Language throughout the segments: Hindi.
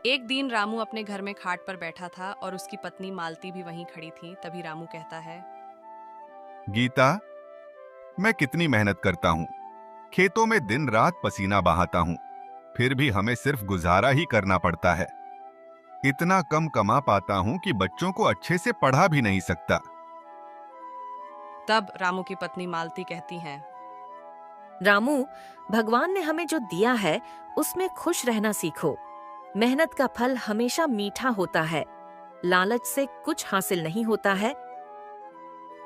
एक दिन रामू अपने घर में खाट पर बैठा था और उसकी पत्नी मालती भी वहीं खड़ी थी। तभी रामू कहता है, गीता, मैं कितनी मेहनत करता हूँ, खेतों में दिन रात पसीना बहाता हूँ, फिर भी हमें सिर्फ गुजारा ही करना पड़ता है। इतना कम कमा पाता हूँ कि बच्चों को अच्छे से पढ़ा भी नहीं सकता। तब रामू की पत्नी मालती कहती हैं, रामू, भगवान ने हमें जो दिया है उसमें खुश रहना सीखो। मेहनत का फल हमेशा मीठा होता है। लालच से कुछ हासिल नहीं होता है।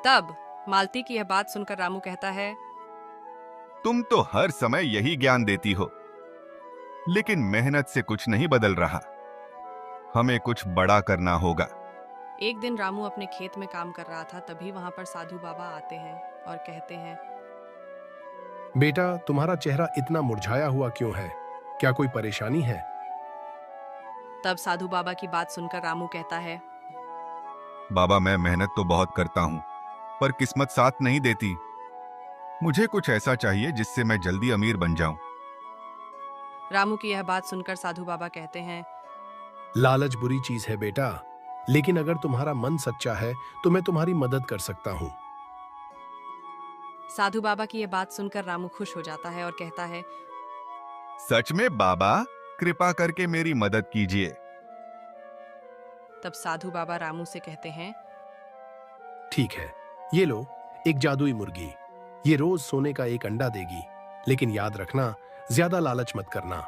तब मालती की यह बात सुनकर रामू कहता है, तुम तो हर समय यही ज्ञान देती हो, लेकिन मेहनत से कुछ नहीं बदल रहा। हमें कुछ बड़ा करना होगा। एक दिन रामू अपने खेत में काम कर रहा था। तभी वहां पर साधु बाबा आते हैं और कहते हैं, बेटा, तुम्हारा चेहरा इतना मुरझाया हुआ क्यों है? क्या कोई परेशानी है? तब साधु बाबा की बात सुनकर रामू कहता है, बाबा, मैं मेहनत तो बहुत करता हूँ, पर किस्मत साथ नहीं देती। मुझे कुछ ऐसा चाहिए जिससे मैं जल्दी अमीर बन जाऊं। रामू की यह बात सुनकर साधु बाबा कहते हैं, लालच बुरी चीज है बेटा, लेकिन अगर तुम्हारा मन सच्चा है तो मैं तुम्हारी मदद कर सकता हूँ। साधु बाबा की यह बात सुनकर रामू खुश हो जाता है और कहता है, सच में बाबा, कृपा करके मेरी मदद कीजिए। तब साधु बाबा रामू से कहते हैं, ठीक है, ये लो एक जादुई मुर्गी। ये रोज सोने का एक अंडा देगी, लेकिन याद रखना, ज्यादा लालच मत करना।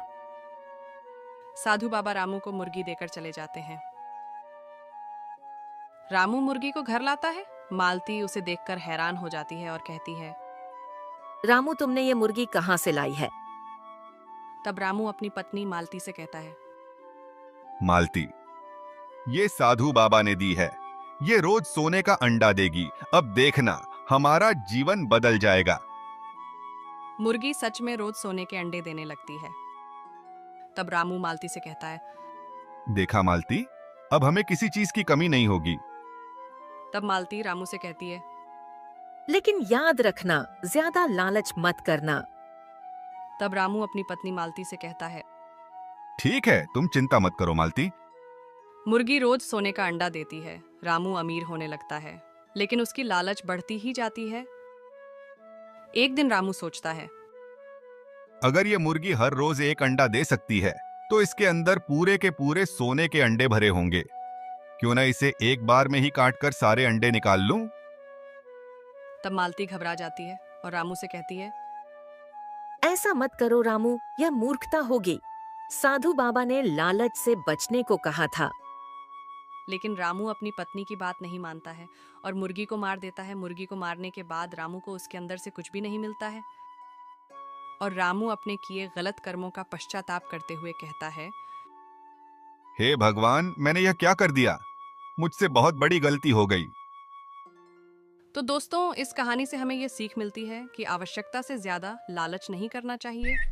साधु बाबा रामू को मुर्गी देकर चले जाते हैं। रामू मुर्गी को घर लाता है। मालती उसे देखकर हैरान हो जाती है और कहती है, रामू, तुमने ये मुर्गी कहाँ से लाई है? तब रामू अपनी पत्नी मालती से कहता है, मालती, ये साधु बाबा ने दी है। ये रोज सोने का अंडा देगी। अब देखना, हमारा जीवन बदल जाएगा। मुर्गी सच में रोज सोने के अंडे देने लगती है। तब रामू मालती से कहता है, देखा मालती, अब हमें किसी चीज की कमी नहीं होगी। तब मालती रामू से कहती है, लेकिन याद रखना, ज्यादा लालच मत करना। तब रामू अपनी पत्नी मालती से कहता है, ठीक है, तुम चिंता मत करो मालती। मुर्गी रोज सोने का अंडा देती है। रामू अमीर होने लगता है, लेकिन उसकी लालच बढ़ती ही जाती है। एक दिन रामू सोचता है, अगर ये मुर्गी हर रोज एक अंडा दे सकती है, तो इसके अंदर पूरे के पूरे सोने के अंडे भरे होंगे। क्यों ना इसे एक बार में ही काट कर सारे अंडे निकाल लूं? तब मालती घबरा जाती है और रामू से कहती है, ऐसा मत करो रामू, यह मूर्खता होगी। साधु बाबा ने लालच से बचने को कहा था। लेकिन रामू अपनी पत्नी की बात नहीं मानता है और मुर्गी को मार देता है। मुर्गी को मारने के बाद रामू को उसके अंदर से कुछ भी नहीं मिलता है और रामू अपने किए गलत कर्मों का पश्चाताप करते हुए कहता है, हे भगवान, मैंने यह क्या कर दिया? मुझसे बहुत बड़ी गलती हो गई। तो दोस्तों, इस कहानी से हमें ये सीख मिलती है कि आवश्यकता से ज्यादा लालच नहीं करना चाहिए।